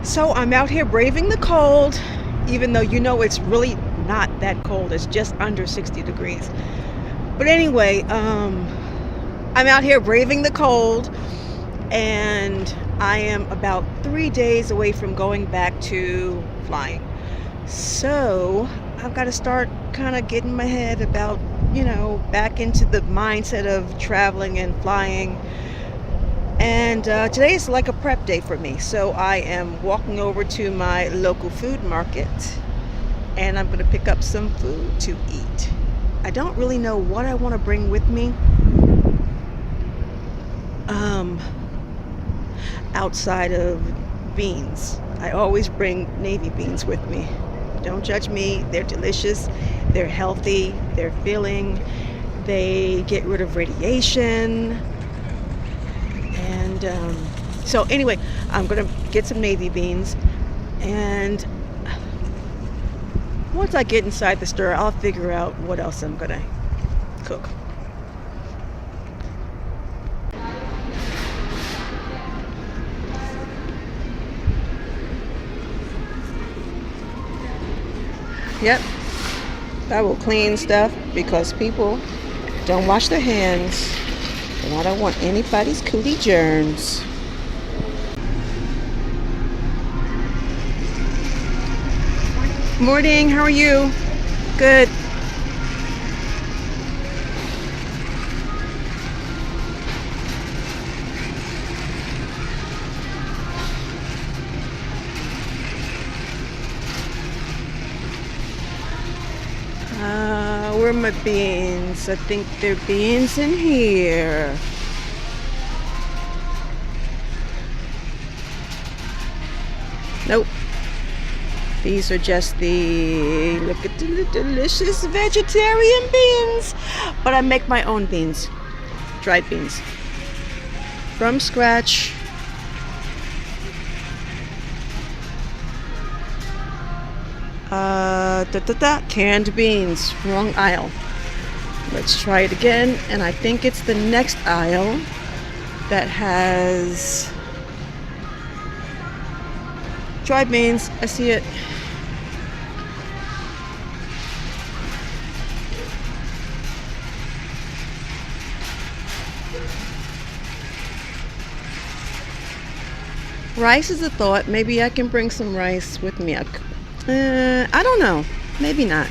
So I'm out here braving the cold, even though it's really not that cold. It's just under 60 degrees. But anyway, I'm out here braving the cold, and I am about 3 days away from going back to flying. So I've got to start kind of getting my head about, back into the mindset of traveling and flying. And today is like a prep day for me. So I am walking over to my local food market, and I'm going to pick up some food to eat. I don't really know what I want to bring with me. Outside of beans. I always bring navy beans with me. Don't judge me. They're delicious. They're healthy. They're filling. They get rid of radiation. And so anyway, I'm going to get some navy beans. And once I get inside the store, I'll figure out what else I'm going to cook. Yep, I will clean stuff because people don't wash their hands, and I don't want anybody's cootie germs. Morning, how are you? Good. Where are my beans? I think there are beans in here. Nope. These are just look at the delicious vegetarian beans. But I make my own beans, dried beans, from scratch. Canned beans, wrong aisle. Let's try it again, and I think it's the next aisle that has dried beans. I see it. Rice is a thought. Maybe I can bring some rice with me. I don't know. Maybe not.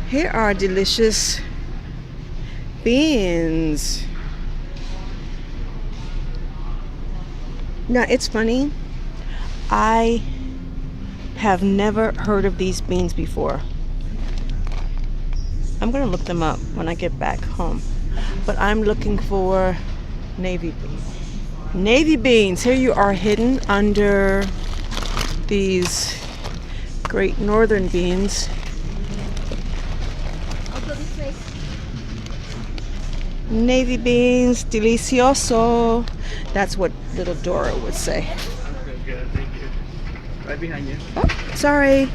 Here are delicious beans. Now, it's funny. I have never heard of these beans before. I'm going to look them up when I get back home. But I'm looking for navy beans. Navy beans. Here you are, hidden under these great northern beans. Navy beans, delicioso. That's what little Dora would say. Okay, good, thank you. Right behind you. Oh, sorry.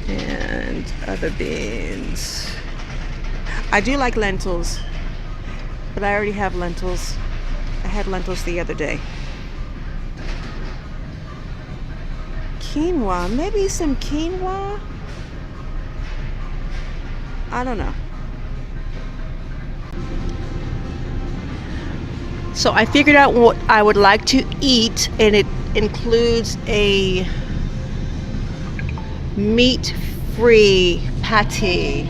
And other beans. I do like lentils, but I already have lentils. I had lentils the other day. Quinoa, maybe some quinoa? I don't know. So I figured out what I would like to eat, and it includes a meat-free patty.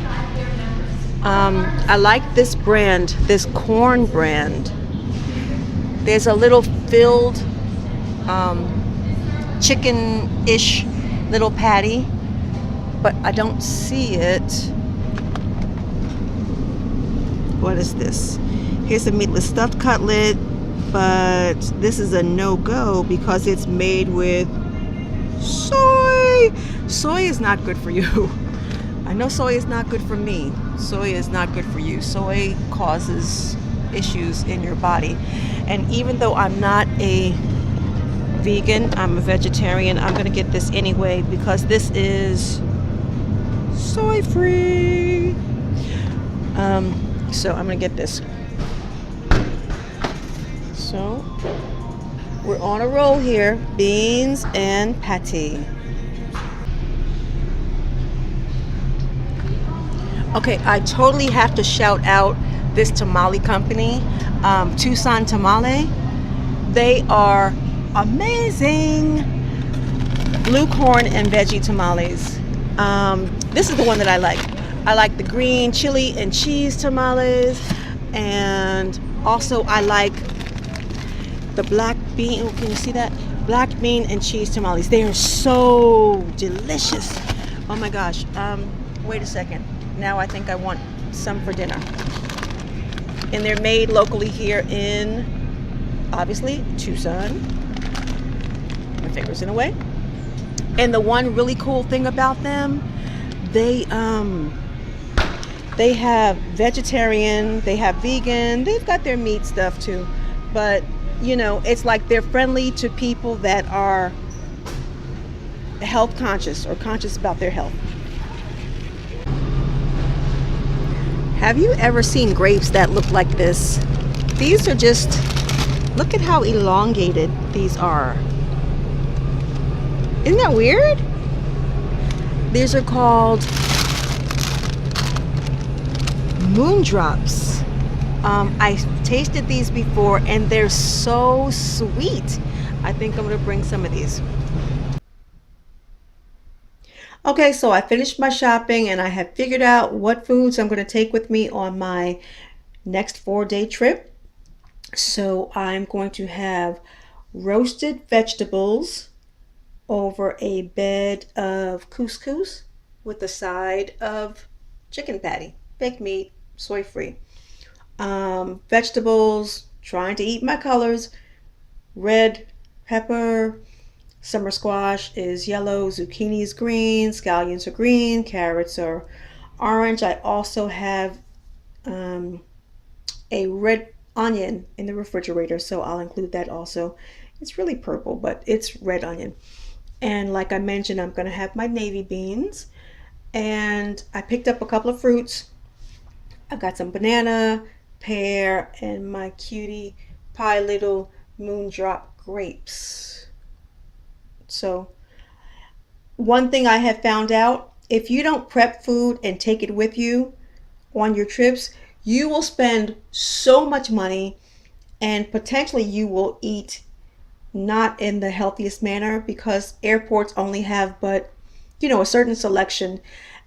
I like this brand, this corn brand. There's a little filled chicken-ish little patty, but I don't see it. What is this? Here's a meatless stuffed cutlet, but this is a no-go because it's made with soy. Soy is not good for you. I know soy is not good for me. Soy is not good for you. Soy causes issues in your body. And even though I'm not a vegan, I'm a vegetarian, I'm gonna get this anyway because this is soy free. So I'm gonna get this. So we're on a roll here. Beans and patty. Okay, I totally have to shout out this tamale company, Tucson Tamale. They are amazing. Blue corn and veggie tamales. This is the one that I like. I like the green chili and cheese tamales, and also I like the black bean. Oh, can you see that? Black bean and cheese tamales. They are so delicious. Oh my gosh. Wait a second. Now I think I want some for dinner. And they're made locally here in, obviously, Tucson. My finger's in a way. And the one really cool thing about them, they have vegetarian, they have vegan, they've got their meat stuff too. But, you know, it's like they're friendly to people that are health conscious or conscious about their health. Have you ever seen grapes that look like this? These are just, look at how elongated these are. Isn't that weird? These are called moondrops. I tasted these before and they're so sweet. I think I'm gonna bring some of these. Okay, so I finished my shopping and I have figured out what foods I'm going to take with me on my next 4-day trip. So I'm going to have roasted vegetables over a bed of couscous with a side of chicken patty, baked meat, soy-free. Vegetables, trying to eat my colors, red pepper, summer squash is yellow, zucchini is green, scallions are green, carrots are orange. I also have a red onion in the refrigerator, so I'll include that also. It's really purple, but it's red onion. And like I mentioned, I'm going to have my navy beans. And I picked up a couple of fruits. I've got some banana, pear, and my cutie pie little moondrop grapes. So one thing I have found out, if you don't prep food and take it with you on your trips, you will spend so much money and potentially you will eat not in the healthiest manner because airports only have but, you know, a certain selection,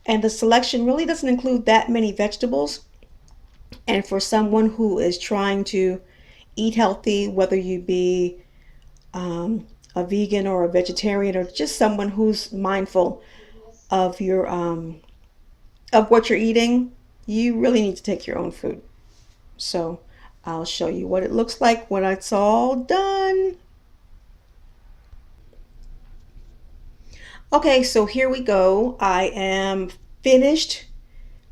and the selection really doesn't include that many vegetables. And for someone who is trying to eat healthy, whether you be a vegan or a vegetarian or just someone who's mindful of your of what you're eating, you really need to take your own food. So I'll show you what it looks like when it's all done. Okay, so here we go. I am finished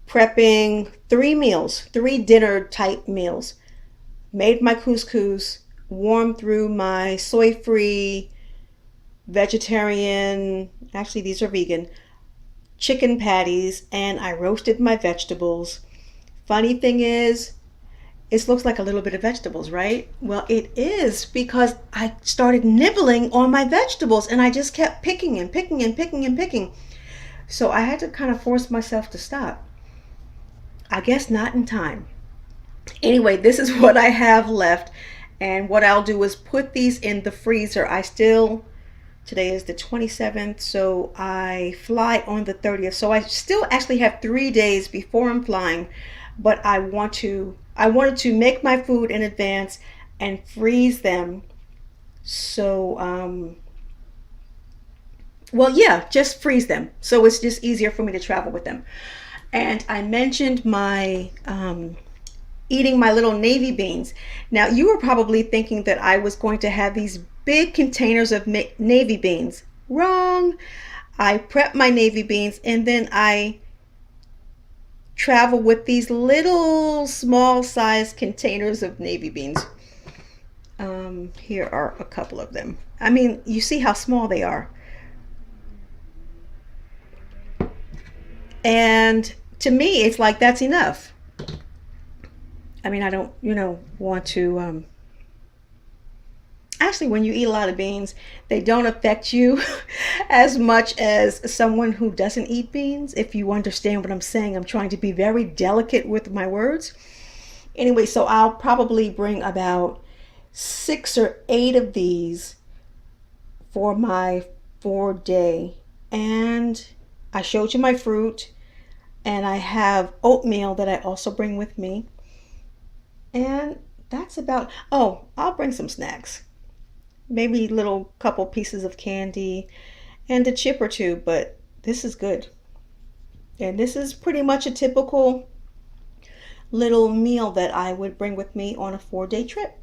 prepping 3 meals, 3 dinner type meals. Made my couscous, warmed through my soy-free, vegetarian, actually these are vegan, chicken patties, and I roasted my vegetables. Funny thing is, it looks like a little bit of vegetables, right? Well, it is because I started nibbling on my vegetables and I just kept picking and picking and picking and picking. So I had to kind of force myself to stop. I guess not in time. Anyway, this is what I have left. And what I'll do is put these in the freezer. Today is the 27th, so I fly on the 30th. So I still actually have 3 days before I'm flying, but I wanted to make my food in advance and freeze them. So, well, yeah, just freeze them. So it's just easier for me to travel with them. And I mentioned my eating my little navy beans. Now, you were probably thinking that I was going to have these big containers of navy beans. Wrong. I prep my navy beans and then I travel with these little small size containers of navy beans. Here are a couple of them. I mean, you see how small they are. And to me, it's like that's enough. I mean, I don't, want to. Actually, when you eat a lot of beans, they don't affect you as much as someone who doesn't eat beans. If you understand what I'm saying, I'm trying to be very delicate with my words. Anyway, so I'll probably bring about 6 or 8 of these for my 4 day. And I showed you my fruit, and I have oatmeal that I also bring with me. And that's about, oh, I'll bring some snacks. Maybe little couple pieces of candy and a chip or two, but this is good. And this is pretty much a typical little meal that I would bring with me on a 4 day trip.